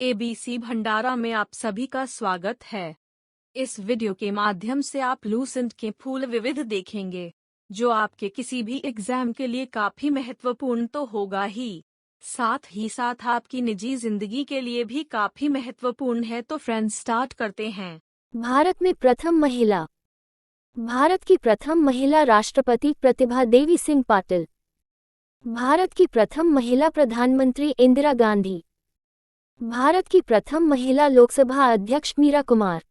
ABC भंडारा में आप सभी का स्वागत है। इस वीडियो के माध्यम से आप लूसेंट के फूल विविध देखेंगे, जो आपके किसी भी एग्जाम के लिए काफी महत्वपूर्ण तो होगा ही साथ आपकी निजी जिंदगी के लिए भी काफी महत्वपूर्ण है। तो फ्रेंड्स, स्टार्ट करते हैं। भारत में प्रथम महिला। भारत की प्रथम महिला राष्ट्रपति प्रतिभा देवी सिंह पाटिल। भारत की प्रथम महिला प्रधानमंत्री इंदिरा गांधी। भारत की प्रथम महिला लोकसभा अध्यक्ष मीरा कुमार।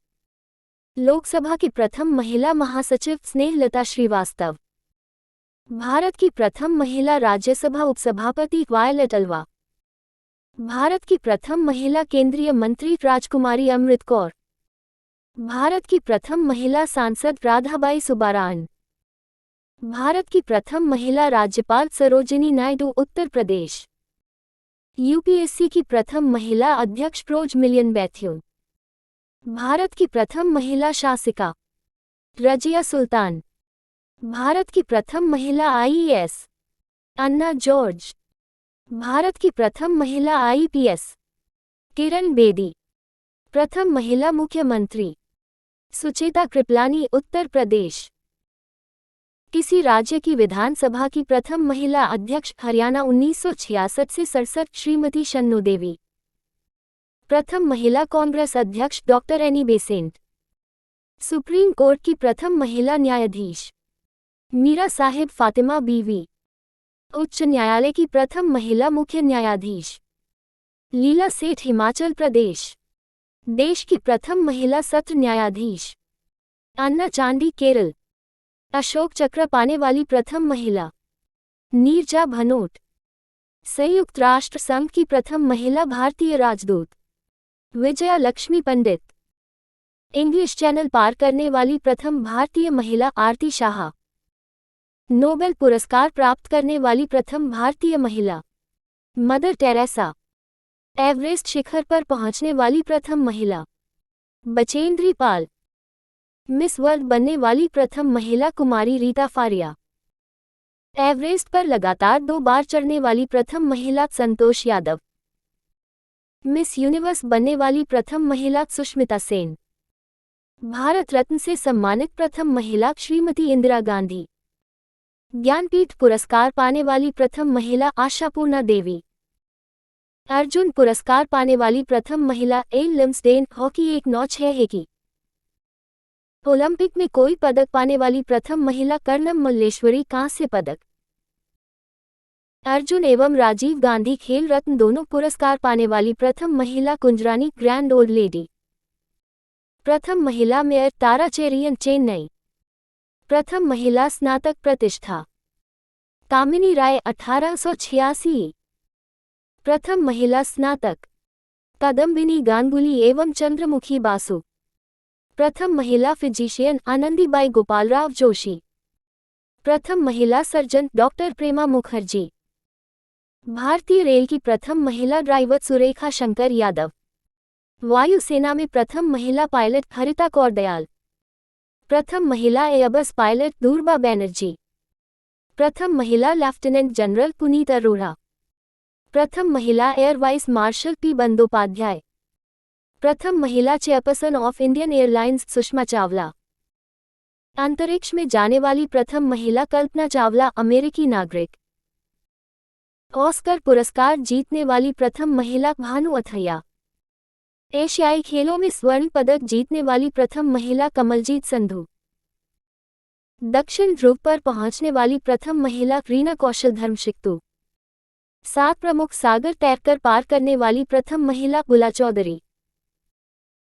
लोकसभा की प्रथम महिला महासचिव स्नेहलता श्रीवास्तव। भारत की प्रथम महिला राज्यसभा उपसभापति वायलेट अल्वा। भारत की प्रथम महिला केंद्रीय मंत्री राजकुमारी अमृत कौर। भारत की प्रथम महिला सांसद राधाबाई सुब्बारायन। भारत की प्रथम महिला राज्यपाल सरोजिनी नायडू उत्तर प्रदेश। यूपीएससी की प्रथम महिला अध्यक्ष रोज मिलियन बैथ्यू। भारत की प्रथम महिला शासिका रजिया सुल्तान। भारत की प्रथम महिला आईएएस अन्ना जॉर्ज। भारत की प्रथम महिला आईपीएस किरण बेदी। प्रथम महिला मुख्यमंत्री सुचेता कृपलानी उत्तर प्रदेश। किसी राज्य की विधानसभा की प्रथम महिला अध्यक्ष हरियाणा 1966 से 67 श्रीमती शन्नु देवी। प्रथम महिला कांग्रेस अध्यक्ष doctor Annie Besant. Supreme court की प्रथम महिला न्यायाधीश मीरा साहिब फातिमा बीवी। उच्च न्यायालय की प्रथम महिला मुख्य न्यायाधीश लीला सेठ हिमाचल प्रदेश। देश की प्रथम महिला सत्र न्यायाधीश अन्ना चांडी केरल। अशोक चक्र पाने वाली प्रथम महिला नीरजा भनोट। संयुक्त राष्ट्र संघ की प्रथम महिला भारतीय राजदूत विजया लक्ष्मी पंडित। इंग्लिश चैनल पार करने वाली प्रथम भारतीय महिला आरती शाह। नोबेल पुरस्कार प्राप्त करने वाली प्रथम भारतीय महिला मदर टेरेसा। एवरेस्ट शिखर पर पहुंचने वाली प्रथम महिला बचेंद्री पाल। मिस वर्ल्ड बनने वाली प्रथम महिला कुमारी रीता फारिया। एवरेस्ट पर लगातार 2 बार चढ़ने वाली प्रथम महिला संतोष यादव। मिस यूनिवर्स बनने वाली प्रथम महिला सुष्मिता सेन। भारत रत्न से सम्मानित प्रथम महिला श्रीमती इंदिरा गांधी। ज्ञानपीठ पुरस्कार पाने वाली प्रथम महिला आशापूर्णा देवी। अर्जुन पुरस्कार पाने वाली प्रथम महिला एल लिम्सडेन हॉकी 196 हेकी। ओलंपिक में कोई पदक पाने वाली प्रथम महिला कर्णम मल्लेश्वरी कांस्य पदक। अर्जुन एवं राजीव गांधी खेल रत्न दोनों पुरस्कार पाने वाली प्रथम महिला कुंजरानी ग्रैंड ओल्ड लेडी। प्रथम महिला मेयर तारा चेरियन चेन्नई। प्रथम महिला स्नातक प्रतिष्ठा कामिनी राय 1886। प्रथम महिला स्नातक कदम्बिनी गांगुली एवं चंद्रमुखी बासु। प्रथम महिला फिजिशियन आनंदीबाई गोपालराव जोशी। प्रथम महिला सर्जन डॉक्टर प्रेमा मुखर्जी। भारतीय रेल की प्रथम महिला ड्राइवर सुरेखा शंकर यादव। वायुसेना में प्रथम महिला पायलट हरिता कौर दयाल। प्रथम महिला एयरबस पायलट दूरबा बैनर्जी। प्रथम महिला लेफ्टिनेंट जनरल पुनीत अरोड़ा। प्रथम महिला air vice marshal P Bandopadhyay. प्रथम महिला chairperson of Indian Airlines Sushma Chawla. अंतरिक्ष में जाने वाली प्रथम महिला कल्पना चावला अमेरिकी नागरिक। ऑस्कर पुरस्कार जीतने वाली प्रथम महिला भानु अथैया। एशियाई खेलों में स्वर्ण पदक जीतने वाली प्रथम महिला कमलजीत संधू। दक्षिण ध्रुव पर पहुंचने वाली प्रथम महिला रीना कौशल धर्मशिक्तु। 7 प्रमुख सागर तैरकर पार करने वाली प्रथम महिला बुला चौधरी।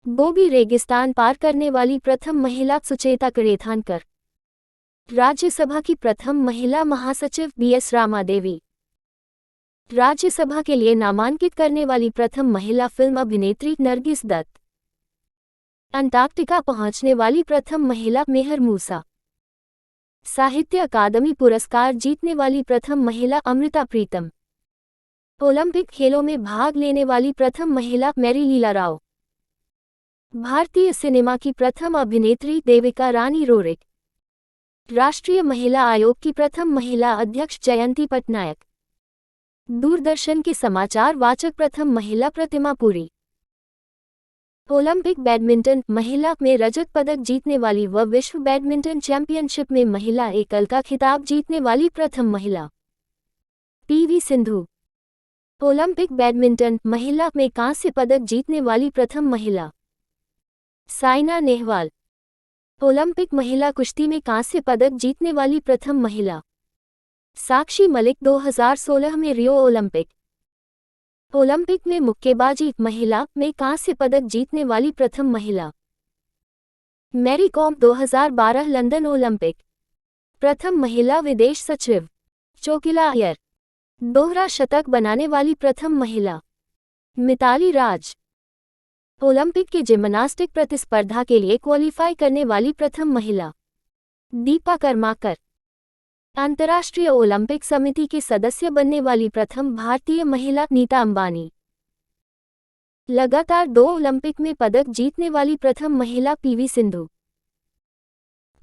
गोबी रेगिस्तान पार करने वाली प्रथम महिला सुचेता करेथानकर। राज्यसभा की प्रथम महिला महासचिव बीएस रामादेवी। राज्यसभा के लिए नामांकित करने वाली प्रथम महिला फिल्म अभिनेत्री नरगिस दत्त। अंटार्कटिका पहुंचने वाली प्रथम महिला मेहर मूसा। साहित्य अकादमी पुरस्कार जीतने वाली प्रथम महिला अमृता प्रीतम। ओलंपिक खेलों में भाग लेने वाली प्रथम महिला मैरी लीला राव। भारतीय सिनेमा की प्रथम अभिनेत्री देविका रानी रोरिक। राष्ट्रीय महिला आयोग की प्रथम महिला अध्यक्ष जयंती पटनायक। दूरदर्शन के समाचार वाचक प्रथम महिला प्रतिमा पुरी। ओलंपिक बैडमिंटन महिला में रजत पदक जीतने वाली व विश्व बैडमिंटन चैंपियनशिप में महिला एकल का खिताब जीतने वाली प्रथम महिला पीवी सिंधु। ओलंपिक बैडमिंटन महिला में कांस्य पदक जीतने वाली प्रथम महिला साइना नेहवाल। ओलंपिक महिला कुश्ती में कांस्य पदक जीतने वाली प्रथम महिला साक्षी मलिक। 2016 में रियो ओलंपिक में मुक्केबाजी महिला में कांस्य पदक जीतने वाली प्रथम महिला मैरी कॉम। 2012 लंदन ओलंपिक प्रथम महिला विदेश सचिव चोकिला अय्यर। दोहरा शतक बनाने वाली प्रथम महिला मिताली राज। ओलंपिक के जिम्नास्टिक प्रतिस्पर्धा के लिए क्वालिफाई करने वाली प्रथम महिला दीपा कर्माकर। अंतर्राष्ट्रीय ओलंपिक समिति के सदस्य बनने वाली प्रथम भारतीय महिला नीता अंबानी। लगातार 2 ओलंपिक में पदक जीतने वाली प्रथम महिला पीवी सिंधु।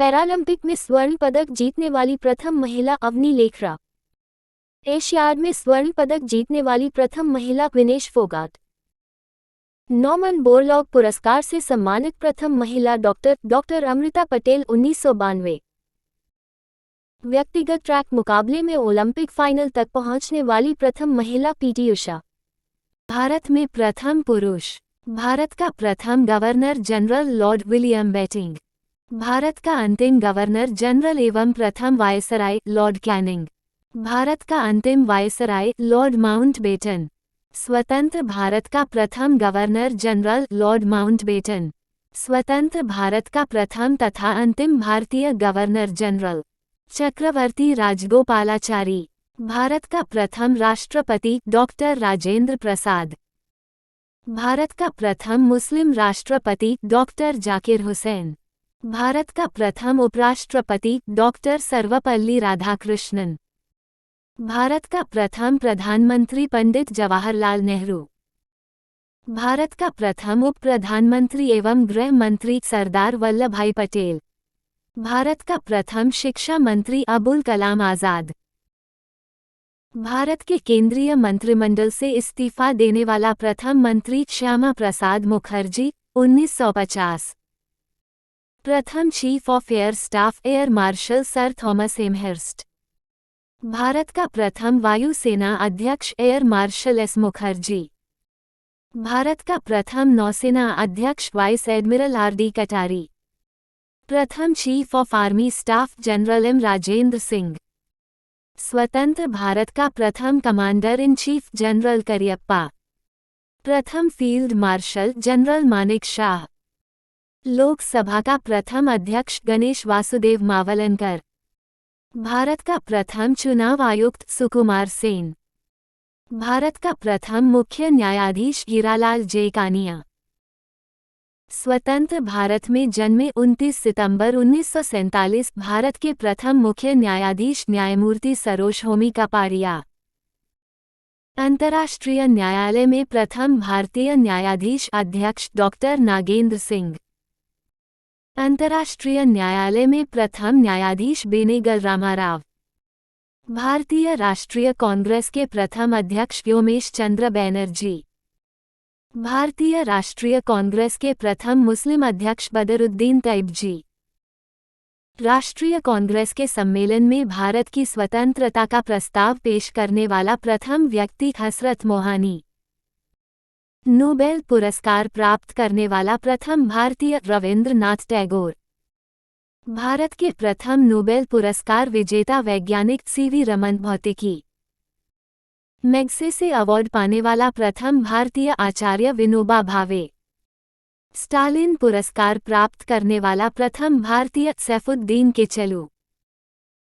पैरालंपिक में स्वर्ण पदक जीतने वाली प्रथम महिला अवनी लेखरा। एशियाड में स्वर्ण पदक जीतने वाली प्रथम महिला विनेश फोगाट। नॉर्मन बोरलॉग पुरस्कार से सम्मानित प्रथम महिला डॉक्टर अमृता पटेल। 1992 व्यक्तिगत ट्रैक मुकाबले में ओलंपिक फाइनल तक पहुंचने वाली प्रथम महिला पीटी उषा। भारत में प्रथम पुरुष भारत का प्रथम governor general lord William Bentinck. Bharat का अंतिम गवर्नर जनरल एवं प्रथम वायसराय लॉर्ड कैनिंग। भारत का अंतिम वायसराय लॉर्ड माउंटबेटन। स्वतंत्र भारत का प्रथम गवर्नर जनरल लॉर्ड माउंटबेटन। स्वतंत्र भारत का प्रथम तथा अंतिम भारतीय गवर्नर जनरल चक्रवर्ती राजगोपालाचारी। भारत का प्रथम राष्ट्रपति डॉक्टर राजेंद्र प्रसाद। भारत का प्रथम मुस्लिम राष्ट्रपति डॉक्टर जाकिर हुसैन। भारत का प्रथम उपराष्ट्रपति डॉक्टर सर्वपल्ली राधाकृष्णन। भारत का प्रथम प्रधानमंत्री पंडित जवाहरलाल नेहरू। भारत का प्रथम उप प्रधानमंत्री एवं गृह मंत्री सरदार वल्लभभाई पटेल। भारत का प्रथम शिक्षा मंत्री अबुल कलाम आजाद। भारत के केंद्रीय मंत्रिमंडल से इस्तीफा देने वाला प्रथम मंत्री श्यामा प्रसाद मुखर्जी। 1950 प्रथम chief of air staff air marshal sir Thomas Elmhirst. Bharat का प्रथम वायुसेना अध्यक्ष air marshal S Mukherjee. Bharat का प्रथम नौसेना अध्यक्ष वाइस एडमिरल आर.डी. कटारी। प्रथम chief of army staff general M Rajendra Singh. स्वतंत्र भारत का प्रथम commander in chief general Cariappa. प्रथम field marshal general Manek Shah. Lok Sabha का प्रथम अध्यक्ष गणेश वासुदेव मावलनकर। भारत का प्रथम चुनाव आयुक्त सुकुमार सेन। भारत का प्रथम मुख्य न्यायाधीश हीरालाल जेकानिया। स्वतंत्र भारत में जन्मे 29 सितंबर 1947 भारत के प्रथम मुख्य न्यायाधीश न्यायमूर्ति सरोज होमी कापाड़िया। अंतर्राष्ट्रीय न्यायालय में प्रथम भारतीय न्यायाधीश अध्यक्ष डॉक्टर नागेंद्र सिंह। अंतर्राष्ट्रीय न्यायालय में प्रथम न्यायाधीश बेनेगल रामाराव। भारतीय राष्ट्रीय कांग्रेस के प्रथम अध्यक्ष व्योमेश चंद्र बैनर्जी। भारतीय राष्ट्रीय कांग्रेस के प्रथम मुस्लिम अध्यक्ष बदरुद्दीन तैयबजी। राष्ट्रीय कांग्रेस के सम्मेलन में भारत की स्वतंत्रता का प्रस्ताव पेश करने वाला प्रथम व्यक्ति हसरत मोहानी। नोबेल पुरस्कार प्राप्त करने वाला प्रथम भारतीय रविंद्रनाथ टैगोर। भारत के प्रथम नोबेल पुरस्कार विजेता वैज्ञानिक सीवी रमन भौतिकी। मैग्सेसे अवार्ड पाने वाला प्रथम भारतीय आचार्य विनोबा भावे। स्टालिन पुरस्कार प्राप्त करने वाला प्रथम भारतीय Saifuddin Kitchlew.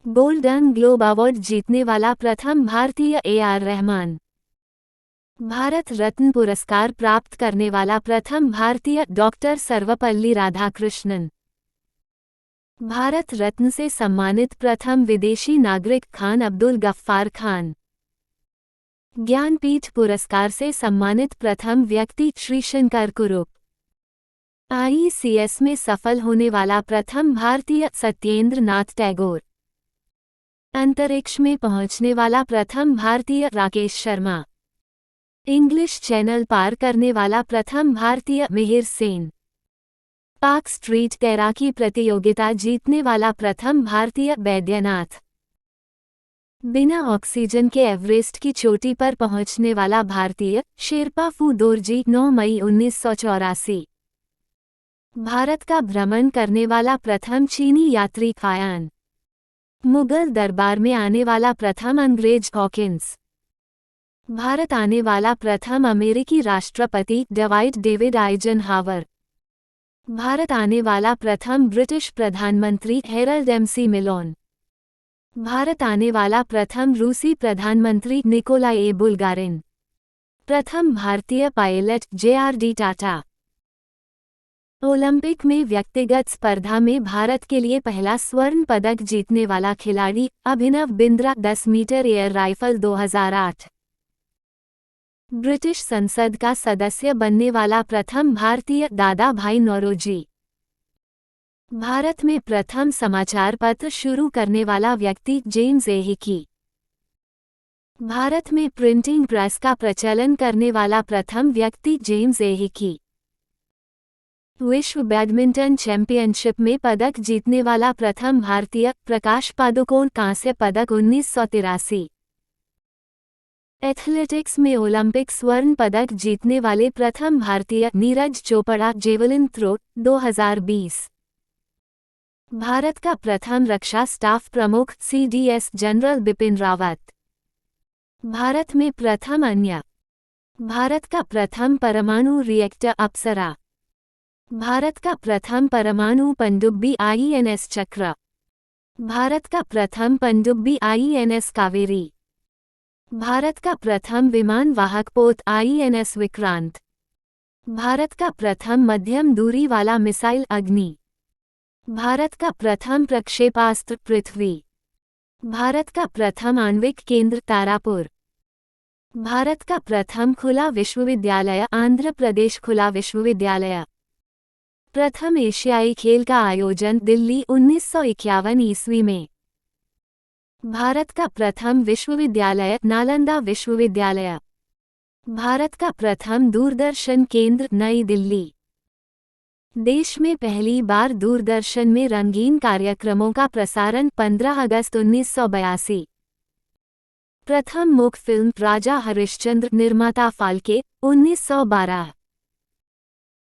Golden Globe Award जीतने वाला प्रथम भारतीय ए.आर. रहमान। भारत रत्न पुरस्कार प्राप्त करने वाला प्रथम भारतीय डॉक्टर सर्वपल्ली राधाकृष्णन। भारत रत्न से सम्मानित प्रथम विदेशी नागरिक खान अब्दुल गफ्फार खान। ज्ञानपीठ पुरस्कार से सम्मानित प्रथम व्यक्ति श्री शंकर कुरुप। आईसीएस में सफल होने वाला प्रथम भारतीय सत्येंद्र नाथ टैगोर। अंतरिक्ष में पहुंचने वाला प्रथम भारतीय राकेश शर्मा। इंग्लिश चैनल पार करने वाला प्रथम भारतीय मिहिर सेन। पार्क स्ट्रीट तैराकी प्रतियोगिता जीतने वाला प्रथम भारतीय बैद्यनाथ। बिना ऑक्सीजन के एवरेस्ट की चोटी पर पहुंचने वाला भारतीय शेरपा फू दोरजी 9 मई 1984। भारत का भ्रमण करने वाला प्रथम चीनी यात्री खायान। मुगल दरबार में आने वाला प्रथम अंग्रेज हॉकिंस। भारत आने वाला प्रथम अमेरिकी राष्ट्रपति डवाइट डेविड आइजनहावर। भारत आने वाला प्रथम ब्रिटिश प्रधानमंत्री हैरल्ड एमसी मिलोन। भारत आने वाला प्रथम रूसी प्रधानमंत्री निकोलाई बुल्गारिन। प्रथम भारतीय पायलट JRD टाटा। ओलंपिक में व्यक्तिगत स्पर्धा में भारत के लिए पहला स्वर्ण पदक जीतने वाला खिलाड़ी Abhinav Bindra 10 metre air rifle 2008। British संसद का सदस्य बनने वाला प्रथम भारतीय दादा भाई नौरोजी। भारत में प्रथम समाचार पत्र शुरू करने वाला व्यक्ति जेम्स ए हिकी। भारत में प्रिंटिंग प्रेस का प्रचलन करने वाला प्रथम व्यक्ति जेम्स ए हिकी। विश्व बैडमिंटन चैंपियनशिप में पदक जीतने वाला प्रथम भारतीय प्रकाश पादुकोण कांस्य पदक 1983। एथलेटिक्स में ओलंपिक स्वर्ण पदक जीतने वाले प्रथम भारतीय नीरज चोपड़ा जेवलिन थ्रो 2020। भारत का प्रथम रक्षा स्टाफ प्रमुख CDS जनरल बिपिन रावत। भारत में प्रथम अन्य। भारत का प्रथम परमाणु रिएक्टर अप्सरा। भारत का प्रथम परमाणु पनडुब्बी INS चक्र। भारत का प्रथम पनडुब्बी INS कावेरी। भारत का प्रथम विमान वाहक पोत INS विक्रांत। भारत का प्रथम मध्यम दूरी वाला मिसाइल अग्नि। भारत का प्रथम प्रक्षेपास्त्र पृथ्वी। भारत का प्रथम आणविक केंद्र तारापुर। भारत का प्रथम खुला विश्वविद्यालय आंध्र प्रदेश खुला विश्वविद्यालय। प्रथम एशियाई खेल का आयोजन दिल्ली 1951 ईस्वी में। भारत का प्रथम विश्वविद्यालय नालंदा विश्वविद्यालय। भारत का प्रथम दूरदर्शन केंद्र नई दिल्ली। देश में पहली बार दूरदर्शन में रंगीन कार्यक्रमों का प्रसारण 15 अगस्त 1982। प्रथम मूक फिल्म राजा हरिश्चंद्र निर्माता फाल्के 1912।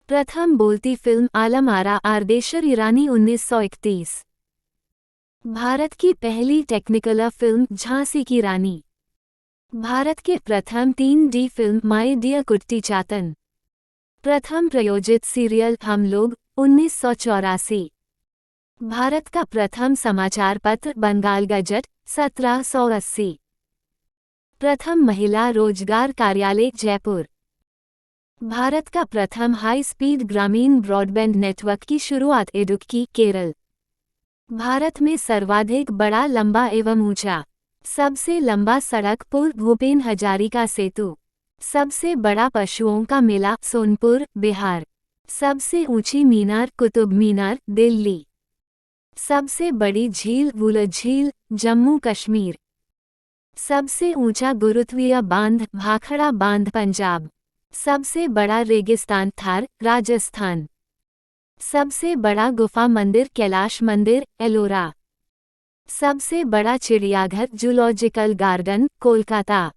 प्रथम बोलती फिल्म आलम आरा आरदेशर ईरानी 1931। भारत की पहली टेक्निकलर फिल्म झांसी की रानी। भारत के प्रथम 3D फिल्म माय डियर कुट्टी चातन। प्रथम प्रयोजित सीरियल हम लोग 1984। भारत का प्रथम समाचार पत्र बंगाल गजट 1780। प्रथम महिला रोजगार कार्यालय जयपुर। भारत का प्रथम हाई स्पीड ग्रामीण ब्रॉडबैंड नेटवर्क की शुरुआत इडुक्की केरल। भारत में सर्वाधिक बड़ा लंबा एवं ऊंचा। सबसे लंबा सड़क पुल भूपेन हजारिका सेतु। सबसे बड़ा पशुओं का मेला सोनपुर बिहार। सबसे ऊंची मीनार कुतुब मीनार दिल्ली। सबसे बड़ी झील वुलर झील जम्मू कश्मीर। सबसे ऊंचा गुरुत्वीय बांध भाखड़ा बांध पंजाब। सबसे बड़ा रेगिस्तान थार राजस्थान। सबसे बड़ा गुफा मंदिर कैलाश मंदिर एलोरा। सबसे बड़ा चिड़ियाघर जूलॉजिकल गार्डन कोलकाता।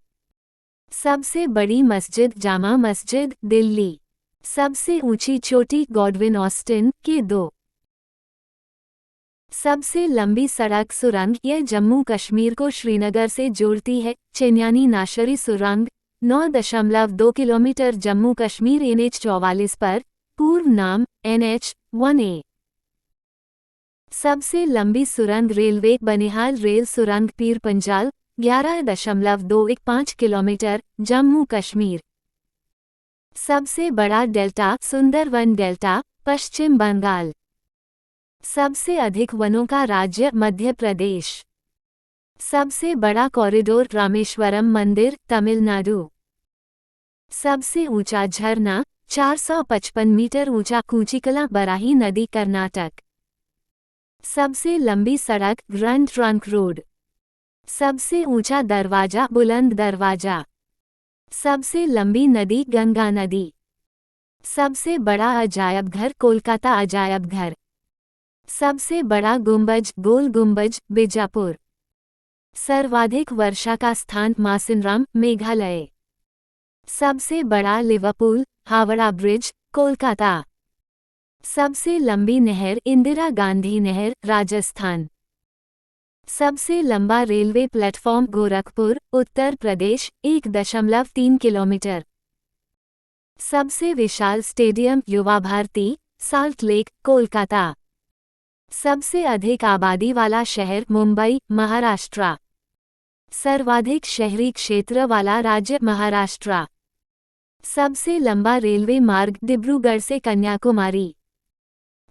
सबसे बड़ी मस्जिद जामा मस्जिद दिल्ली। सबसे ऊंची चोटी गॉडविन ऑस्टिन के 2। सबसे लंबी सड़क सुरंग यह जम्मू कश्मीर को श्रीनगर से जोड़ती है। चिन्यानी नाशरी सुरंग 9.2 किलोमीटर जम्मू कश्मीर NH 44 पर पूर्व नाम NH 1A। सबसे लंबी सुरंग रेलवे बनिहाल रेल सुरंग पीर पंजाल 11.215 किलोमीटर जम्मू कश्मीर। सबसे बड़ा डेल्टा सुंदरवन डेल्टा पश्चिम बंगाल। सबसे अधिक वनों का राज्य मध्य प्रदेश। सबसे बड़ा कॉरिडोर रामेश्वरम मंदिर तमिलनाडु। सबसे ऊंचा झरना 455 मीटर ऊंचा कूचिकला बराही नदी कर्नाटक। सबसे लंबी सड़क ग्रैंड ट्रंक रोड। सबसे ऊंचा दरवाजा बुलंद दरवाजा। सबसे लंबी नदी गंगा नदी। सबसे बड़ा अजायब घर कोलकाता अजायब घर। सबसे बड़ा गुंबज गोल गुंबज बीजापुर। सर्वाधिक वर्षा का स्थान मासिनराम मेघालय। सबसे बड़ा लिवरपूल हावड़ा ब्रिज कोलकाता। सबसे लंबी नहर इंदिरा गांधी नहर राजस्थान। सबसे लंबा railway platform Gorakhpur Uttar Pradesh 1.3 kilometre. सबसे विशाल स्टेडियम युवा भारती साल्ट लेक कोलकाता। सबसे अधिक आबादी वाला शहर मुंबई महाराष्ट्र। सर्वाधिक शहरी क्षेत्र वाला राज्य महाराष्ट्र। सबसे लंबा रेलवे मार्ग डिब्रूगढ़ से कन्याकुमारी।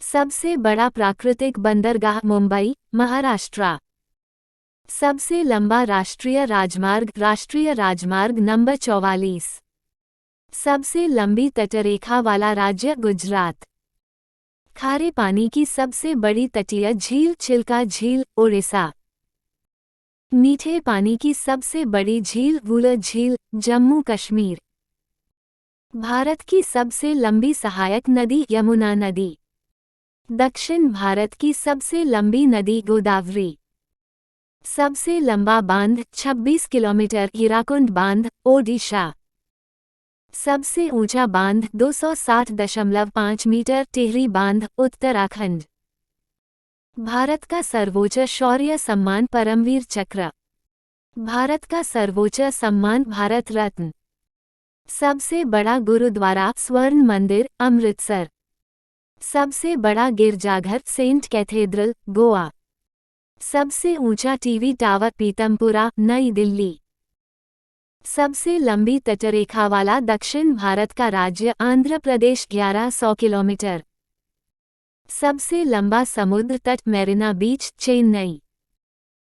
सबसे बड़ा प्राकृतिक बंदरगाह मुंबई महाराष्ट्र। सबसे लंबा राष्ट्रीय राजमार्ग नंबर 44। सबसे लंबी तटरेखा वाला राज्य गुजरात। खारे पानी की सबसे बड़ी तटीय झील चिल्का झील ओडिशा। मीठे पानी की सबसे बड़ी झील वुलर झील जम्मू कश्मीर। भारत की सबसे लंबी सहायक नदी यमुना नदी। दक्षिण भारत की सबसे लंबी नदी गोदावरी। सबसे लंबा बांध 26 किलोमीटर हीराकुंड बांध ओडिशा। सबसे ऊंचा बांध 260.5 मीटर टिहरी बांध उत्तराखंड। भारत का सर्वोच्च शौर्य सम्मान परमवीर चक्र। भारत का सर्वोच्च सम्मान भारत रत्न। सबसे बड़ा गुरुद्वारा स्वर्ण मंदिर अमृतसर। सबसे बड़ा गिरजाघर सेंट कैथेड्रल गोवा। सबसे ऊंचा टीवी टावर पीतमपुरा नई दिल्ली। सबसे लंबी तटरेखा वाला दक्षिण भारत का राज्य आंध्र प्रदेश 1100 किलोमीटर। सबसे लंबा समुद्र तट मेरिना बीच चेन्नई।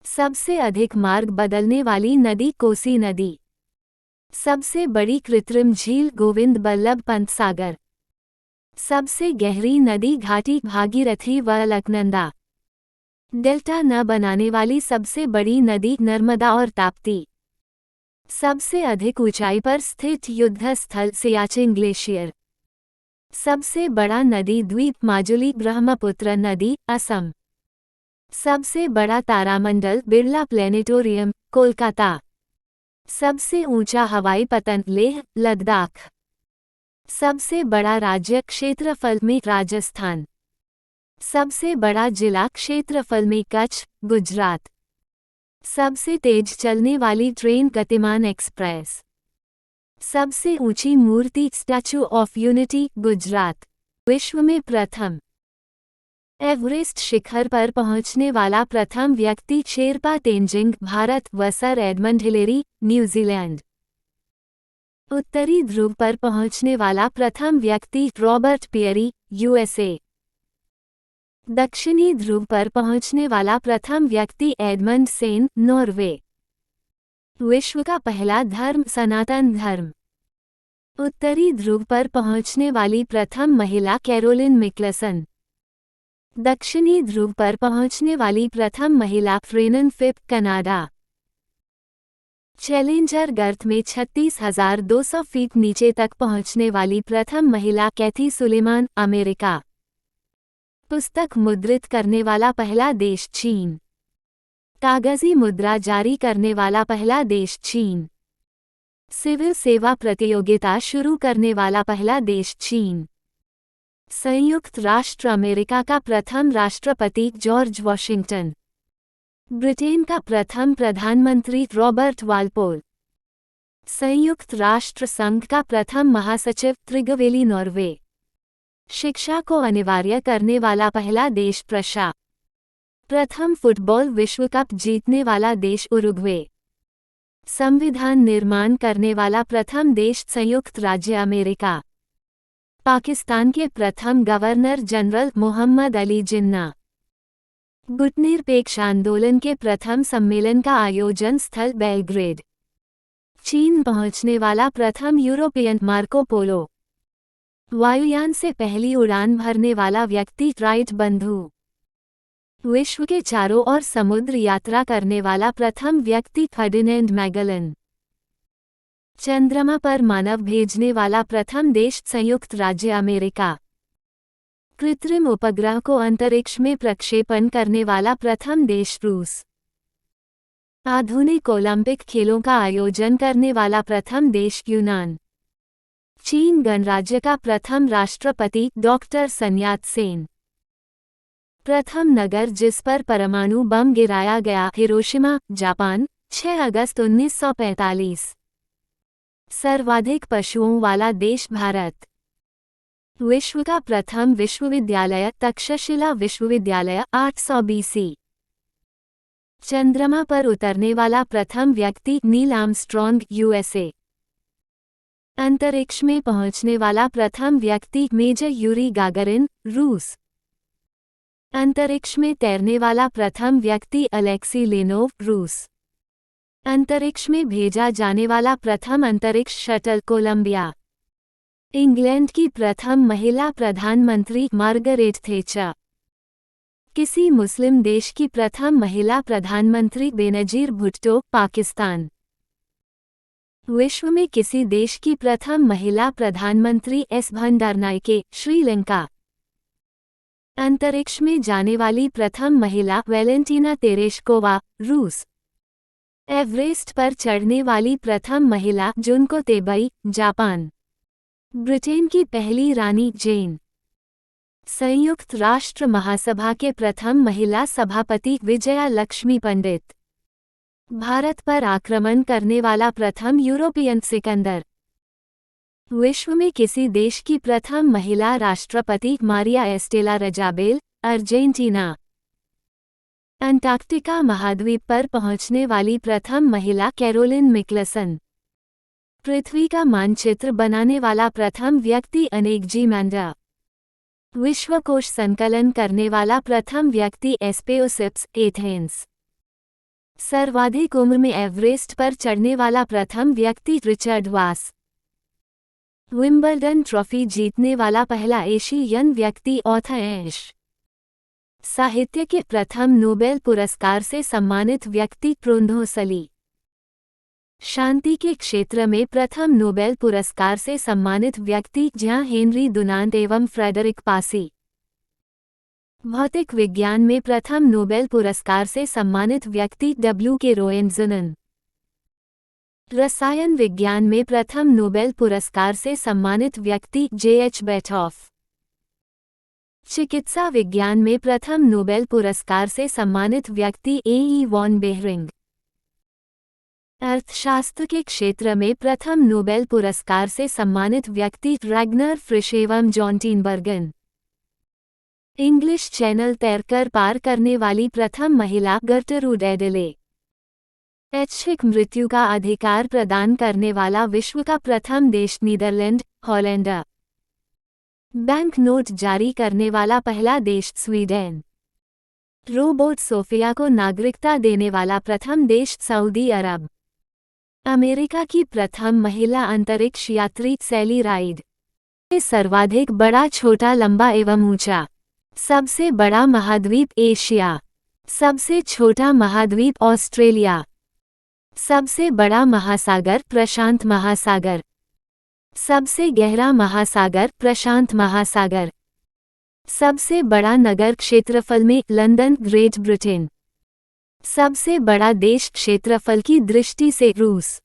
सबसे अधिक मार्ग बदलने वाली नदी कोसी नदी। सबसे बड़ी कृत्रिम झील गोविंद बल्लभ पंत सागर। सबसे गहरी नदी घाटी भागीरथी व अलकनंदा। डेल्टा न बनाने वाली सबसे बड़ी नदी नर्मदा और ताप्ती। सबसे अधिक ऊंचाई पर स्थित युद्ध स्थल सियाचिन ग्लेशियर। सबसे बड़ा नदी द्वीप माजुली ब्रह्मपुत्र नदी असम। सबसे बड़ा तारामंडल बिरला प्लेनेटोरियम कोलकाता। सबसे ऊंचा हवाई पतन लेह लद्दाख। सबसे बड़ा राज्य क्षेत्रफल में राजस्थान। सबसे बड़ा जिला क्षेत्रफल में कच्छ गुजरात। सबसे तेज चलने वाली ट्रेन गतिमान एक्सप्रेस। सबसे ऊंची मूर्ति स्टैचू ऑफ यूनिटी गुजरात। विश्व में प्रथम एवरेस्ट शिखर पर पहुंचने वाला प्रथम व्यक्ति शेरपा तेंजिंग भारत व सर एडमंड हिलेरी न्यूजीलैंड। उत्तरी ध्रुव पर पहुंचने वाला प्रथम व्यक्ति रॉबर्ट पियरी यूएसए। दक्षिणी ध्रुव पर पहुंचने वाला प्रथम व्यक्ति एडमंड सेन नॉर्वे। विश्व का पहला धर्म सनातन धर्म। उत्तरी ध्रुव पर पहुंचने वाली प्रथम महिला कैरोलिन मिक्लसन। दक्षिणी ध्रुव पर पहुंचने वाली प्रथम महिला फ्रेनन फिप कनाडा। चैलेंजर गर्त में 36,200 फीट नीचे तक पहुंचने वाली प्रथम महिला कैथी सुलेमान अमेरिका। पुस्तक मुद्रित करने वाला पहला देश चीन। कागजी मुद्रा जारी करने वाला पहला देश चीन। सिविल सेवा प्रतियोगिता शुरू करने वाला पहला देश चीन। संयुक्त राष्ट्र अमेरिका का प्रथम राष्ट्रपति जॉर्ज वॉशिंगटन। ब्रिटेन का प्रथम प्रधानमंत्री रॉबर्ट वालपोल। संयुक्त राष्ट्र संघ का प्रथम महासचिव त्रिगवेली नॉर्वे। शिक्षा को अनिवार्य करने वाला पहला देश प्रशा। प्रथम फुटबॉल विश्व कप जीतने वाला देश उरुग्वे। संविधान निर्माण करने वाला प्रथम देश संयुक्त राज्य अमेरिका। पाकिस्तान के प्रथम गवर्नर जनरल मोहम्मद अली जिन्ना। गुटनिरपेक्ष आंदोलन के प्रथम सम्मेलन का आयोजन स्थल बेलग्रेड। चीन पहुंचने वाला प्रथम यूरोपियन मार्को पोलो। वायुयान से पहली उड़ान भरने वाला व्यक्ति राइट बंधु। विश्व के चारों ओर समुद्र यात्रा करने वाला प्रथम व्यक्ति फर्डिनेंड मैगलन। चंद्रमा पर मानव भेजने वाला प्रथम देश संयुक्त राज्य अमेरिका। कृत्रिम उपग्रह को अंतरिक्ष में प्रक्षेपण करने वाला प्रथम देश रूस। आधुनिक ओलंपिक खेलों का आयोजन करने वाला प्रथम देश यूनान। चीन गणराज्य का प्रथम राष्ट्रपति डॉक्टर सन यात सेन। प्रथम नगर जिस पर परमाणु बम गिराया गया हिरोशिमा, जापान, 6 अगस्त 1945। सर्वाधिक पशुओं वाला देश भारत। विश्व का प्रथम विश्वविद्यालय तक्षशिला विश्वविद्यालय 800 BC। चंद्रमा पर उतरने वाला प्रथम व्यक्ति नील आर्मस्ट्रॉन्ग USA। अंतरिक्ष में पहुंचने वाला प्रथम व्यक्ति मेजर यूरी गागरिन रूस। अंतरिक्ष में तैरने वाला प्रथम व्यक्ति अलेक्सी लेनोव रूस। अंतरिक्ष में भेजा जाने वाला प्रथम अंतरिक्ष शटल कोलंबिया। इंग्लैंड की प्रथम महिला प्रधानमंत्री मार्गरेट थेचर। किसी मुस्लिम देश की प्रथम महिला प्रधानमंत्री बेनजीर भुट्टो पाकिस्तान। विश्व में किसी देश की प्रथम महिला प्रधानमंत्री एस भंडारनायके श्रीलंका। अंतरिक्ष में जाने वाली प्रथम महिला वैलेंटीना तेरेश्कोवा रूस। एवरेस्ट पर चढ़ने वाली प्रथम महिला जुनको तेबई जापान। ब्रिटेन की पहली रानी जेन। संयुक्त राष्ट्र महासभा के प्रथम महिला सभापति विजया लक्ष्मी पंडित। भारत पर आक्रमण करने वाला प्रथम यूरोपियन सिकंदर। विश्व में किसी देश की प्रथम महिला राष्ट्रपति मारिया एस्टेला रजाबेल अर्जेंटीना। अंटार्कटिका महाद्वीप पर पहुंचने वाली प्रथम महिला कैरोलिन मिकलसन। पृथ्वी का मानचित्र बनाने वाला प्रथम व्यक्ति अनेकजी मैंडा। विश्वकोश संकलन करने वाला प्रथम व्यक्ति एस्पेओसिप्स एथेंस। सर्वाधिक उम्र में एवरेस्ट पर चढ़ने वाला प्रथम व्यक्ति रिचर्ड वास। विंबलडन ट्रॉफी जीतने वाला पहला एशियन व्यक्ति ऑथर एश। साहित्य के प्रथम नोबेल पुरस्कार से सम्मानित व्यक्ति प्रोंधोसली। शांति के क्षेत्र में प्रथम नोबेल पुरस्कार से सम्मानित व्यक्ति जहाँ हेनरी डुनांट एवं फ्रेडरिक पासी। भौतिक विज्ञान में प्रथम नोबेल पुरस्कार से सम्मानित व्यक्ति W.K. रोएनजनन। रसायन विज्ञान में प्रथम नोबेल पुरस्कार से सम्मानित व्यक्ति J.H. बेटहोफ। चिकित्सा विज्ञान में प्रथम नोबेल पुरस्कार से सम्मानित व्यक्ति A.E. Von Behring. अर्थशास्त्र के क्षेत्र में प्रथम नोबेल पुरस्कार से सम्मानित व्यक्ति रैग्नर फ्रिश एवं जॉन टीनबर्गन। इंग्लिश चैनल तैरकर पार करने वाली प्रथम महिला गर्टरूड एडले। ऐच्छिक मृत्यु का अधिकार प्रदान करने वाला विश्व का प्रथम देश नीदरलैंड हॉलैंड। बैंक नोट जारी करने वाला पहला देश स्वीडन। रोबोट सोफिया को नागरिकता देने वाला प्रथम देश सऊदी अरब। अमेरिका की प्रथम महिला अंतरिक्ष यात्री सैली राइड। सर्वाधिक बड़ा छोटा लंबा एवं ऊंचा। सबसे बड़ा महाद्वीप एशिया। सबसे छोटा महाद्वीप ऑस्ट्रेलिया। सबसे बड़ा महासागर प्रशांत महासागर। सबसे गहरा महासागर प्रशांत महासागर। सबसे बड़ा नगर क्षेत्रफल में लंदन ग्रेट ब्रिटेन। सबसे बड़ा देश क्षेत्रफल की दृष्टि से रूस।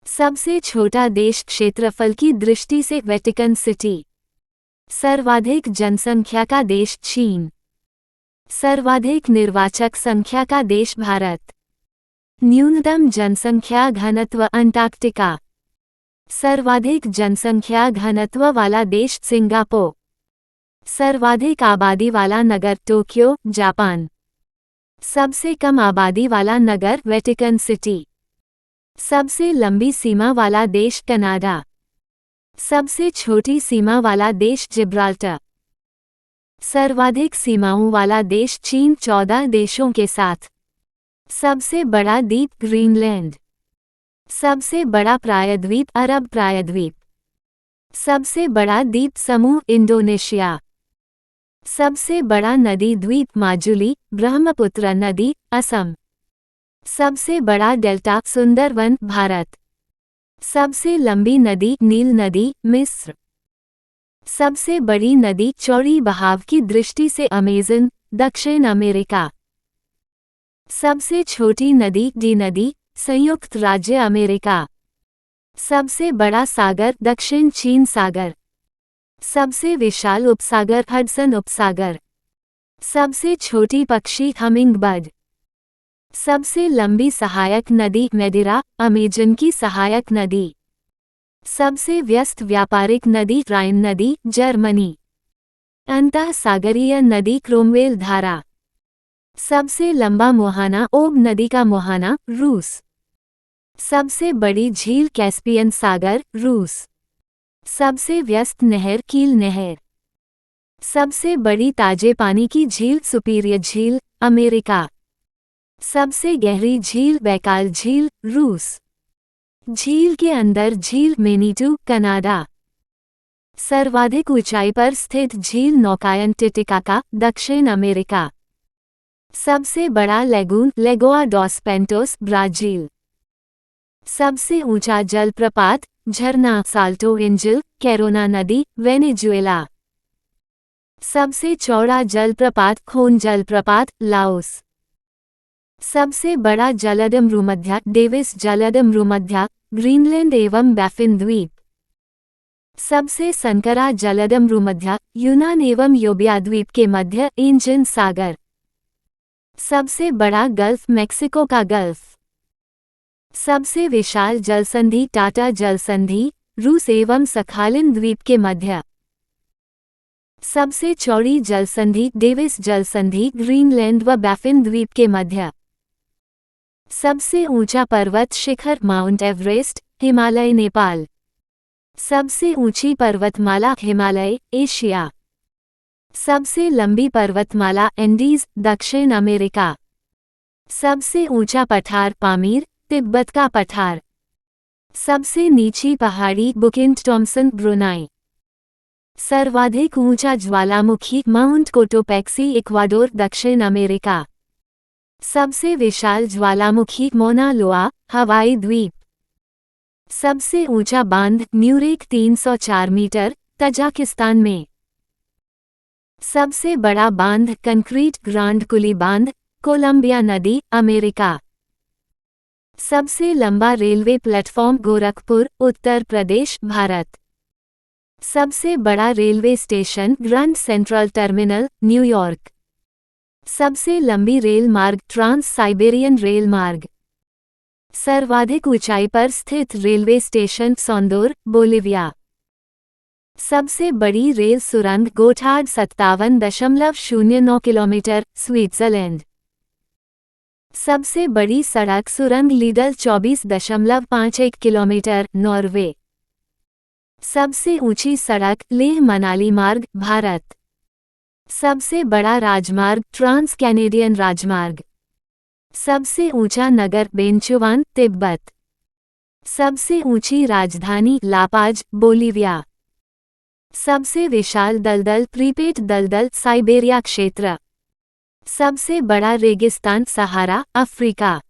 सबसे छोटा देश क्षेत्रफल की दृष्टि से वेटिकन सिटी। सर्वाधिक जनसंख्या का देश चीन। सर्वाधिक निर्वाचक संख्या का देश भारत। न्यूनतम जनसंख्या घनत्व अंटार्कटिका। सर्वाधिक जनसंख्या घनत्व वाला देश सिंगापुर। सर्वाधिक आबादी वाला नगर टोक्यो जापान। सबसे कम आबादी वाला नगर वेटिकन सिटी। सबसे लंबी सीमा वाला देश कनाडा। सबसे छोटी सीमा वाला देश जिब्राल्टर। सर्वाधिक सीमाओं वाला देश चीन 14 देशों के साथ। सबसे बड़ा द्वीप ग्रीनलैंड। सबसे बड़ा प्रायद्वीप अरब प्रायद्वीप। सबसे बड़ा द्वीप समूह इंडोनेशिया। सबसे बड़ा नदी द्वीप माजुली ब्रह्मपुत्र नदी असम। सबसे बड़ा डेल्टा सुंदरवन भारत। सबसे लंबी नदी नील नदी, मिस्र। सबसे बड़ी नदी चौड़ी बहाव की दृष्टि से अमेज़न, दक्षिण अमेरिका। सबसे छोटी नदी डी नदी, संयुक्त राज्य अमेरिका। सबसे बड़ा सागर दक्षिण चीन सागर। सबसे विशाल उपसागर हडसन उपसागर। सबसे छोटी पक्षी हमिंगबर्ड। सबसे लंबी सहायक नदी मेडिरा, अमेजन की सहायक नदी। सबसे व्यस्त व्यापारिक नदी राइन नदी, जर्मनी। अंतः सागरीय नदी क्रोमवेल धारा। सबसे लंबा मुहाना ओब नदी का मुहाना, रूस। सबसे बड़ी झील कैस्पियन सागर, रूस। सबसे व्यस्त नहर कील नहर। सबसे बड़ी ताजे पानी की झील सुपीरियर झील, अमेरिका। सबसे गहरी झील बैकाल झील, रूस। झील के अंदर झील मेनीटू, कनाडा। सर्वाधिक ऊंचाई पर स्थित झील नौकायन टिटिकाका, दक्षिण अमेरिका। सबसे बड़ा लेगून लेगोआ डॉस पेंटोस, ब्राजील। सबसे ऊंचा जलप्रपात झरना साल्टो एंजल, कैरोना नदी, वेनेजुएला। सबसे चौड़ा जलप्रपात खोन जलप्रपात, लाओस। सबसे बड़ा जलदमरूमध्या डेविस जलदमरूमध्या, ग्रीनलैंड एवं बैफिन द्वीप। सबसे संकरा जलदमरूमध्या, यूनान एवं योबिया द्वीप के मध्य एंजन सागर। सबसे बड़ा गल्फ मेक्सिको का गल्फ। सबसे विशाल जलसंधि टाटा जलसंधि, रूस एवं सखालिन द्वीप के मध्य। सबसे चौड़ी जलसंधि डेविस जलसंधि, ग्रीनलैंड व बैफिन द्वीप के मध्य। सबसे ऊंचा पर्वत शिखर माउंट एवरेस्ट, हिमालय नेपाल। सबसे ऊंची पर्वतमाला हिमालय, एशिया। सबसे लंबी पर्वतमाला एंडीज, दक्षिण अमेरिका। सबसे ऊंचा पठार पामीर, तिब्बत का पठार। सबसे नीची पहाड़ी बुकिंट थॉम्सन, ब्रुनाई। सर्वाधिक ऊंचा ज्वालामुखी माउंट कोटोपेक्सी, इक्वाडोर, दक्षिण अमेरिका। सबसे विशाल ज्वालामुखी मौना लोआ, हवाई द्वीप। सबसे ऊंचा बांध न्यूरेक 304 मीटर, तजाकिस्तान में। सबसे बड़ा बांध कंक्रीट ग्रांड कुली बांध, कोलंबिया नदी, अमेरिका। सबसे लंबा रेलवे प्लेटफॉर्म गोरखपुर, उत्तर प्रदेश, भारत। सबसे बड़ा railway station grand central terminal, New York. सबसे लंबी रेल मार्ग ट्रांस साइबेरियन रेल मार्ग। सर्वाधिक ऊंचाई पर स्थित रेलवे स्टेशन सोंदोर, बोलिविया। सबसे बड़ी रेल सुरंग गोठार्ड 57.09 किलोमीटर, स्विट्जरलैंड। सबसे बड़ी सड़क सुरंग लीडल 24.51 किलोमीटर, नॉर्वे। सबसे ऊंची सड़क लेह मनाली मार्ग, भारत। सबसे बड़ा राजमार्ग ट्रांस कैनेडियन राजमार्ग। सबसे ऊंचा नगर बेंचुआन, तिब्बत। सबसे ऊंची राजधानी लापाज, बोलिविया। सबसे विशाल दलदल प्रीपेट दलदल, साइबेरिया क्षेत्र। सबसे बड़ा रेगिस्तान सहारा, अफ्रीका।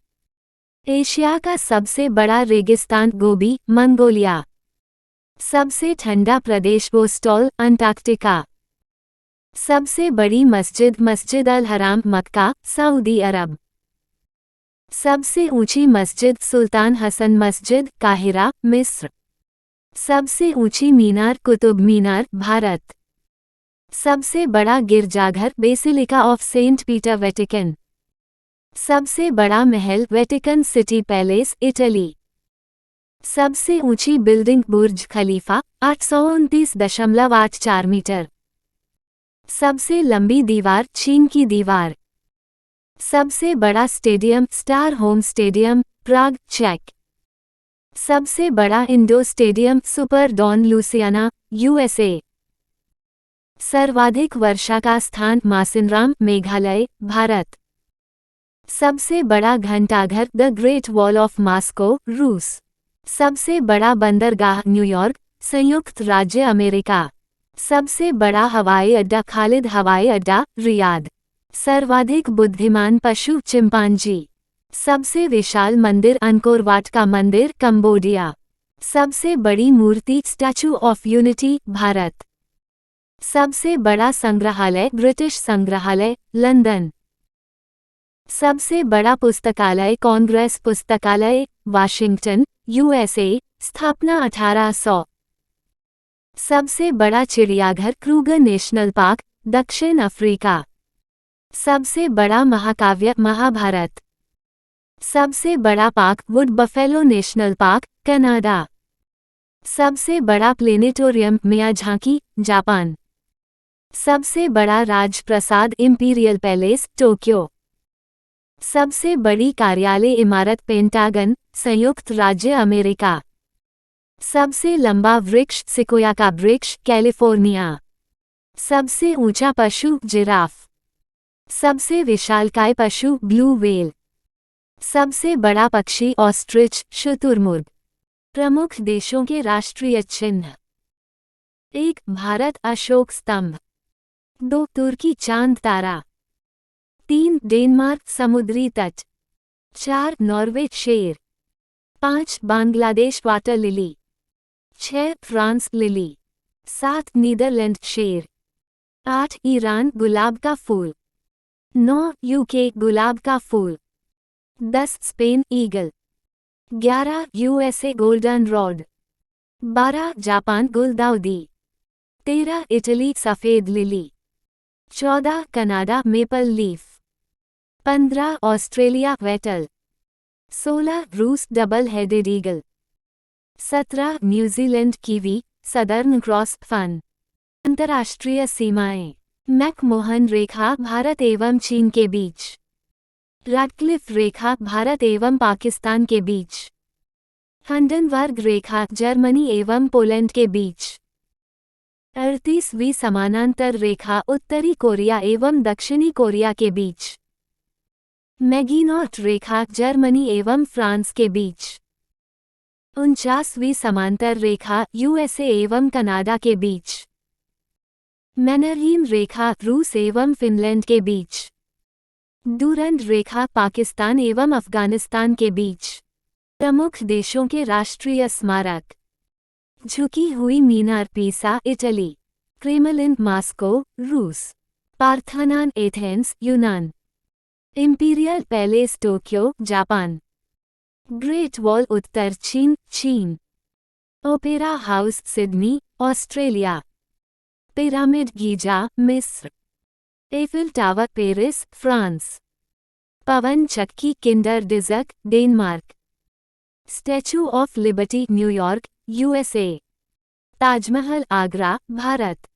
एशिया का सबसे बड़ा रेगिस्तान गोबी, मंगोलिया। सबसे ठंडा प्रदेश बोस्टॉल, अंटार्कटिका। सबसे बड़ी मस्जिद मस्जिद अल हराम, मक्का, सऊदी अरब। सबसे ऊंची मस्जिद सुल्तान हसन मस्जिद, काहिरा, मिस्र। सबसे ऊंची मीनार कुतुब मीनार, भारत। सबसे बड़ा गिरजाघर basilica of Saint Peter, Vatican. सबसे बड़ा महल वेटिकन सिटी पैलेस, इटली। सबसे ऊंची बिल्डिंग बुर्ज खलीफा, 829.84 मीटर। सबसे लंबी दीवार चीन की दीवार। सबसे बड़ा stadium Strahov stadium, Prague, चेक। सबसे बड़ा indoor stadium Superdome Louisiana, USA. सर्वाधिक वर्षा का स्थान मासिनराम, मेघालय, भारत। सबसे बड़ा घंटाघर the great wall of Moscow, रूस। सबसे बड़ा बंदरगाह न्यूयॉर्क, संयुक्त राज्य अमेरिका। सबसे बड़ा हवाई अड्डा खालिद हवाई अड्डा, रियाद। सर्वाधिक बुद्धिमान पशु चिंपांजी। सबसे विशाल मंदिर अंकोर वाट का मंदिर, कंबोडिया। सबसे बड़ी मूर्ति स्टैचू ऑफ यूनिटी, भारत। सबसे बड़ा संग्रहालय ब्रिटिश संग्रहालय, लंदन। सबसे बड़ा पुस्तकालय कांग्रेस पुस्तकालय, वाशिंगटन, यूएसए, स्थापना 1800। सबसे बड़ा चिड़ियाघर क्रूगर नेशनल पार्क, दक्षिण अफ्रीका। सबसे बड़ा महाकाव्य महाभारत। सबसे बड़ा park would buffalo national park, Canada. सबसे बड़ा प्लेनेटोरियम मियाझाकी, जापान। सबसे बड़ा राजप्रासाद इंपीरियल पैलेस, टोक्यो। सबसे बड़ी कार्यालय इमारत पेंटागन, संयुक्त राज्य अमेरिका। सबसे लंबा वृक्ष सिकोया का वृक्ष, कैलिफोर्निया। सबसे ऊंचा पशु जिराफ। सबसे विशालकाय पशु ब्लू व्हेल। सबसे बड़ा पक्षी ऑस्ट्रिच, शुतुरमुर्ग। प्रमुख देशों के राष्ट्रीय चिन्ह। 1. भारत अशोक स्तंभ। 2. तुर्की चांद तारा। 3. डेनमार्क समुद्री तट। 4. नॉर्वे शेर। 5. Bangladesh water lily. 6. France lily. 7. Netherland शेर। 8. ईरान गुलाब का फूल। 9. यूके गुलाब का फूल। 10. Spain eagle. 11. USA golden rod. 12. Japan गुलदाउदी। 13. इटली सफ़ेद lily. 14. Canada maple leaf. 15. Australia wattle. 16. रूस double headed eagle. 17. New Zealand kiwi, southern cross fern. अंतर्राष्ट्रीय सीमाएं। मैकमोहन रेखा भारत एवं चीन के बीच। रैडक्लिफ रेखा भारत एवं पाकिस्तान के बीच। हंडनबर्ग रेखा जर्मनी एवं पोलैंड के बीच। 38वीं समानांतर रेखा उत्तरी कोरिया एवं दक्षिणी कोरिया के बीच। मैगिनॉट रेखा जर्मनी एवं फ्रांस के बीच। 49वीं समांतर रेखा यूएसए एवं कनाडा के बीच। मैनरहीम रेखा रूस एवं फिनलैंड के बीच। डूरंड रेखा पाकिस्तान एवं अफगानिस्तान के बीच। प्रमुख देशों के राष्ट्रीय स्मारक। झुकी हुई मीनार पीसा, इटली। क्रेमलिन मॉस्को, रूस। पार्थेनॉन एथेंस, यूनान। Imperial Palace Tokyo, Japan. Great Wall उत्तर चीन, चीन। Opera House Sydney, Australia. Pyramid Giza, मिस्र। Eiffel Tower Paris, France. पवन चक्की Kinderdijk, Denmark. Statue of Liberty New York, USA. Taj Mahal Agra, Bharat.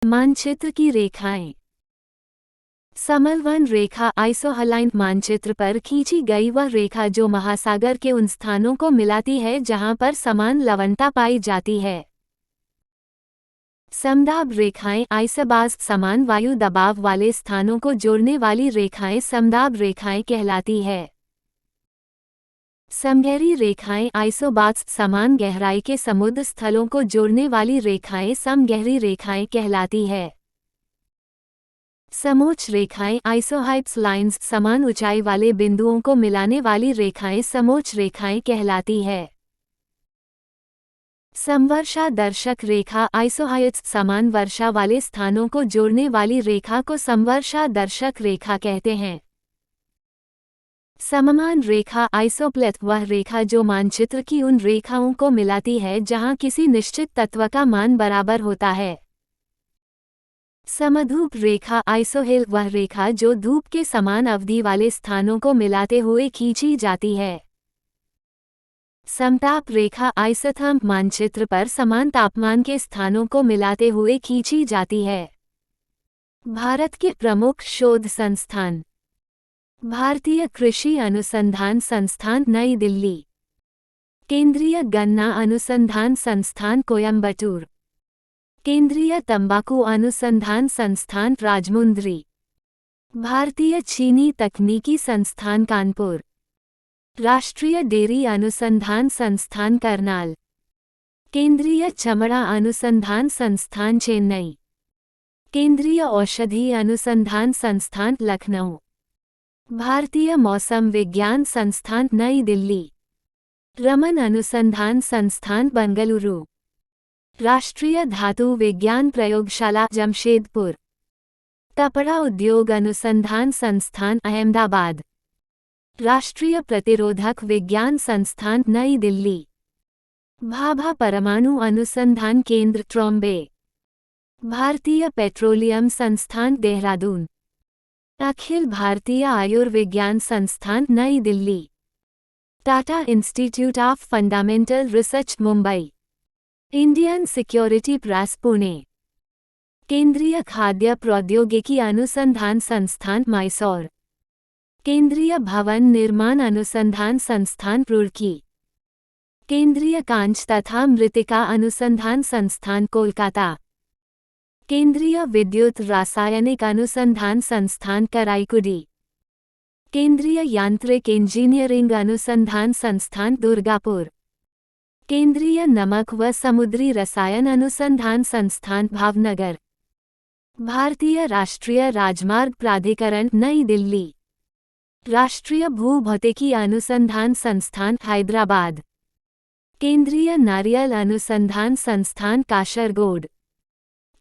मानचित्र की रेखाएं। समलवन रेखा आइसोहलाइन मानचित्र पर खींची गई वह रेखा जो महासागर के उन स्थानों को मिलाती है जहां पर समान लवणता पाई जाती है। समदाब रेखाएं आइसबाज समान वायु दबाव वाले स्थानों को जोड़ने वाली रेखाएं समदाब रेखाएं कहलाती है। समगहरी रेखाएं आइसोबाज समान गहराई के समुद्र स्थलों को जोड़ने वाली रेखाएं समगहरी रेखाएं कहलाती है। समोच्च रेखाएं आइसोहाइप्स लाइन्स समान ऊंचाई वाले बिंदुओं को मिलाने वाली रेखाएं समोच्च रेखाएं कहलाती है। समवर्षा दर्शक रेखा आइसोहाइट्स समान वर्षा वाले स्थानों को जोड़ने वाली रेखा को समवर्षा दर्शक रेखा कहते हैं। सममान रेखा आइसोप्लेथ वह रेखा जो मानचित्र की उन रेखाओं को मिलाती है जहां किसी निश्चित तत्व का मान बराबर होता है। समधूप रेखा आइसोहेल वह रेखा जो धूप के समान अवधि वाले स्थानों को मिलाते हुए खींची जाती है। समताप रेखा आइसोथर्म मानचित्र पर समान तापमान के स्थानों को मिलाते हुए खींची जाती है। भारत के प्रमुख शोध संस्थान। भारतीय कृषि अनुसंधान संस्थान नई दिल्ली। केंद्रीय गन्ना अनुसंधान संस्थान कोयम्बटूर। केंद्रीय तंबाकू अनुसंधान संस्थान राजमुंद्री। भारतीय चीनी तकनीकी संस्थान कानपुर। राष्ट्रीय डेयरी अनुसंधान संस्थान करनाल। केंद्रीय चमड़ा अनुसंधान संस्थान चेन्नई। केंद्रीय औषधि अनुसंधान संस्थान लखनऊ। भारतीय मौसम विज्ञान संस्थान नई दिल्ली। रमन अनुसंधान संस्थान बेंगलुरु, राष्ट्रीय धातु विज्ञान प्रयोगशाला जमशेदपुर, कपड़ा उद्योग अनुसंधान संस्थान अहमदाबाद, राष्ट्रीय प्रतिरोधक विज्ञान संस्थान नई दिल्ली, भाभा परमाणु अनुसंधान केंद्र ट्रॉम्बे, भारतीय पेट्रोलियम संस्थान देहरादून, अखिल भारतीय आयुर्विज्ञान संस्थान नई Delhi, Tata institute of fundamental research Mumbai, Indian security press Pune, केंद्रीय खाद्य प्रौद्योगिकी अनुसंधान संस्थान मैसूर, केंद्रीय भवन निर्माण अनुसंधान संस्थान रुड़की, केंद्रीय कांच तथा मृत्तिका अनुसंधान संस्थान कोलकाता, केंद्रीय विद्युत रासायनिक अनुसंधान संस्थान कराईकुडी, केंद्रीय यांत्रिक इंजीनियरिंग अनुसंधान संस्थान दुर्गापुर, केंद्रीय नमक व समुद्री रसायन अनुसंधान संस्थान भावनगर, भारतीय राष्ट्रीय राजमार्ग प्राधिकरण नई दिल्ली, राष्ट्रीय भूभौतिकी अनुसंधान संस्थान हैदराबाद, केंद्रीय नारियल अनुसंधान संस्थान काशरगोड,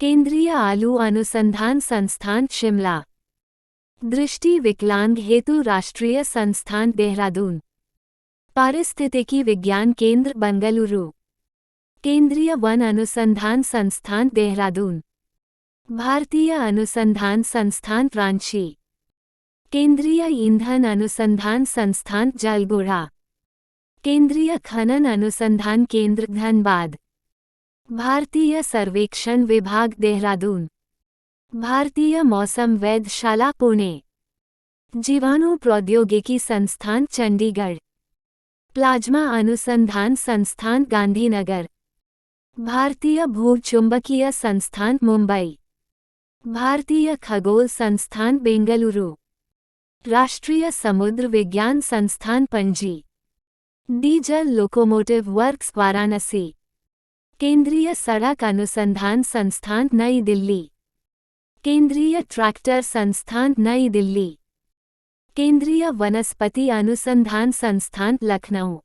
केंद्रीय आलू अनुसंधान संस्थान शिमला, दृष्टि विकलांग हेतु राष्ट्रीय संस्थान देहरादून, पारिस्थितिकी विज्ञान केंद्र बेंगलुरु, केंद्रीय वन अनुसंधान संस्थान देहरादून, भारतीय अनुसंधान संस्थान रांची, केंद्रीय ईंधन अनुसंधान संस्थान जलगोड़ा, केंद्रीय खनन अनुसंधान केंद्र धनबाद, भारतीय सर्वेक्षण विभाग देहरादून, भारतीय मौसम वेधशाला पुणे, जीवाणु प्रौद्योगिकी संस्थान चंडीगढ़, प्लाज्मा अनुसंधान संस्थान गांधीनगर, भारतीय भूचुंबकीय संस्थान मुंबई, भारतीय खगोल संस्थान बेंगलुरु, राष्ट्रीय समुद्र विज्ञान संस्थान Panaji, diesel locomotive works Varanasi, केंद्रीय सड़क अनुसंधान संस्थान नई दिल्ली, केंद्रीय ट्रैक्टर संस्थान नई दिल्ली, केंद्रीय वनस्पति अनुसंधान संस्थान लखनऊ,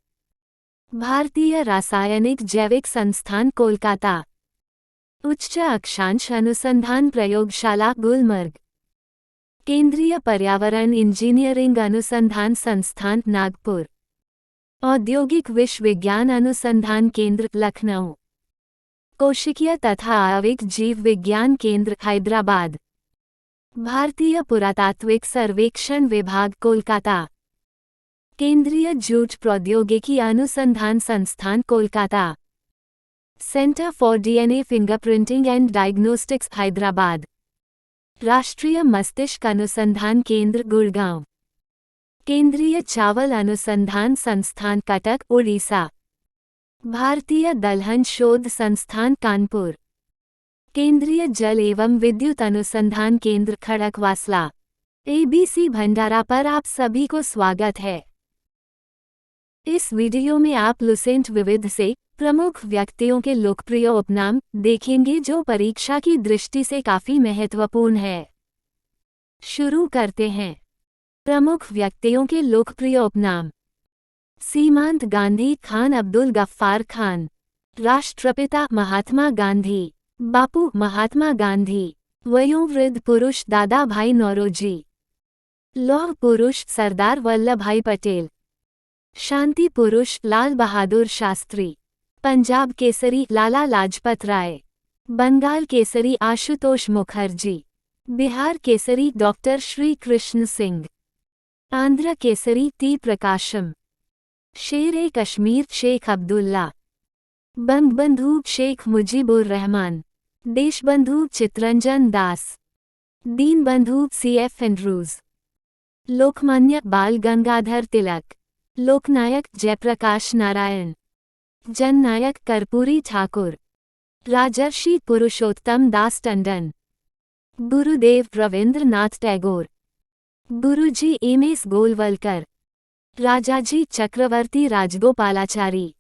भारतीय रासायनिक जैविक संस्थान कोलकाता, उच्च अक्षांश अनुसंधान प्रयोगशाला गुलमर्ग, केंद्रीय पर्यावरण इंजीनियरिंग अनुसंधान संस्थान नागपुर, औद्योगिक विश्वविज्ञान अनुसंधान केंद्र लखनऊ, कोशिकीय तथा आणविक जीव विज्ञान केंद्र हैदराबाद, भारतीय पुरातात्विक सर्वेक्षण विभाग कोलकाता, केंद्रीय जूट प्रौद्योगिकी अनुसंधान संस्थान Kolkata, centre for DNA fingerprinting and diagnostics Hyderabad, राष्ट्रीय मस्तिष्क अनुसंधान केंद्र गुड़गांव, केंद्रीय चावल अनुसंधान संस्थान कटक उड़ीसा, भारतीय दलहन शोध संस्थान कानपुर, केंद्रीय जल एवं विद्युत अनुसंधान केंद्र खड़कवासला। एबीसी भंडारा पर आप सभी को स्वागत है। इस वीडियो में आप लुसेंट विविध से प्रमुख व्यक्तियों के लोकप्रिय उपनाम देखेंगे जो परीक्षा की दृष्टि से काफी महत्वपूर्ण है। शुरू करते हैं। प्रमुख व्यक्तियों के लोकप्रिय उपनाम। सीमांत गांधी खान अब्दुल गफ्फार खान, राष्ट्रपिता महात्मा गांधी, बापू महात्मा गांधी, वयोवृद्ध पुरुष दादा भाई नौरोजी, लौह पुरुष सरदार वल्लभ भाई पटेल, शांति पुरुष लाल बहादुर शास्त्री, पंजाब केसरी लाला लाजपत राय, बंगाल केसरी आशुतोष मुखर्जी, बिहार केसरी डॉक्टर श्री कृष्ण सिंह, आंध्र केसरी टी प्रकाशम, शेर-ए कश्मीर शेख अब्दुल्ला, बंगबंधु शेख मुजीबुर रहमान, देशबंधु चित्तरंजन दास, दीनबंधु सीएफ एंड्रूज, लोकमान्य बाल गंगाधर तिलक, लोकनायक जयप्रकाश नारायण, जननायक कर्पूरी ठाकुर, राजर्षि पुरुषोत्तम Das Tandon, Gurudev Rabindranath Tagore, Guruji MS Golwalkar, Rajaji Chakravarti Rajagopalachari,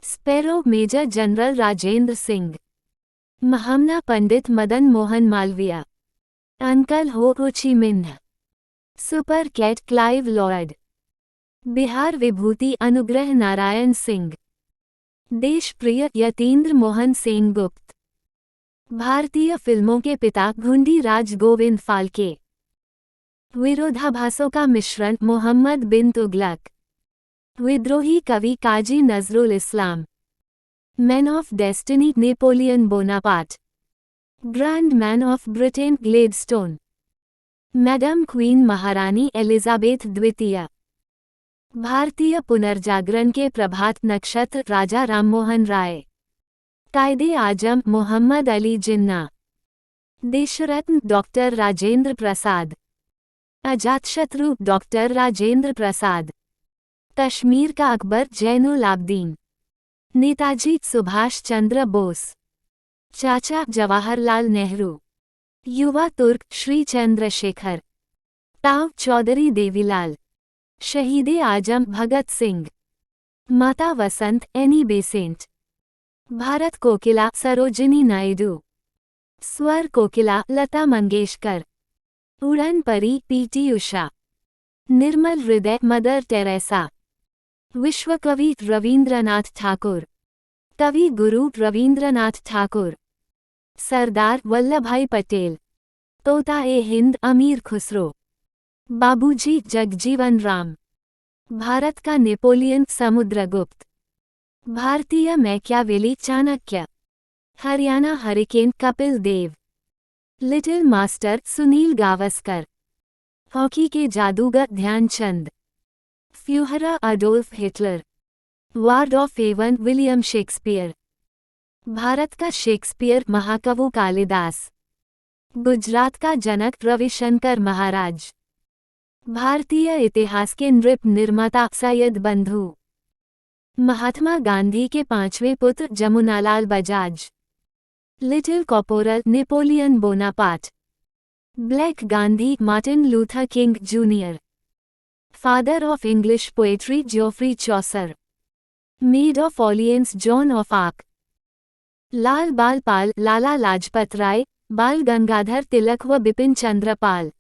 sparrow major general Rajendra Singh, Mahamana Pandit Madan Mohan Malviya, uncle Ho Chi Minh, super cat Clive Lloyd, Bihar विभूति अनुग्रह नारायण सिंह। देश प्रिय यतीन्द्र मोहन सेनगुप्त। भारतीय फिल्मों के पिता घुंडी राज गोविंद फाल्के। विरोधाभासों का मिश्रण मोहम्मद बिन तुगलक। विद्रोही कवि Kazi Nazrul Islam. Man of destiny Napoleon Bonaparte. Grand man of Britain Gladstone. Madam queen महारानी एलिजाबेथ द्वितीय। भारतीय पुनर्जागरण के प्रभात नक्षत्र राजा राममोहन राय। कायदे आजम मोहम्मद अली जिन्ना। देशरत्न डॉक्टर राजेंद्र प्रसाद। अजातशत्रु डॉक्टर राजेंद्र प्रसाद। कश्मीर का अकबर जैनुल आबदीन। नेताजी सुभाष चंद्र बोस। चाचा जवाहरलाल नेहरू। युवा तुर्क श्री चंद्रशेखर। ताऊ चौधरी देवीलाल। शहीदे आजम भगत सिंह। माता वसंत एनी बेसेंट। भारत कोकिला सरोजिनी नायडू। स्वर कोकिला लता मंगेशकर। उड़न परी पीटी उषा। निर्मल हृदय मदर टेरेसा। विश्वकवि रवींद्रनाथ ठाकुर। कवि गुरु रवींद्रनाथ ठाकुर। सरदार वल्लभभाई पटेल। तोता ए हिंद अमीर खुसरो। बाबूजी जगजीवन राम। भारत का नेपोलियन समुद्रगुप्त। भारतीय Machiavelli Chanakya. Haryana hurricane Kapil Dev. Little master Sunil Gavaskar. Hockey के जादूगर Dhyan Chand. Fuhrer Adolf Hitler. Bard of Avon William Shakespeare. भारत का शेक्सपियर महाकवि कालिदास। गुजरात का जनक रविशंकर महाराज। भारतीय इतिहास के नृप निर्माता सैयद बंधु। महात्मा गांधी के पांचवें पुत्र Jamnalal Bajaj. Little corporal Napoleon Bonaparte. Black Gandhi Martin Luther King junior. Father of English poetry Geoffrey Chaucer. Maid of Orleans Joan of Arc. Lal Bal Pal Lala Lajpat Rai, बाल गंगाधर तिलक व बिपिन चंद्र पाल।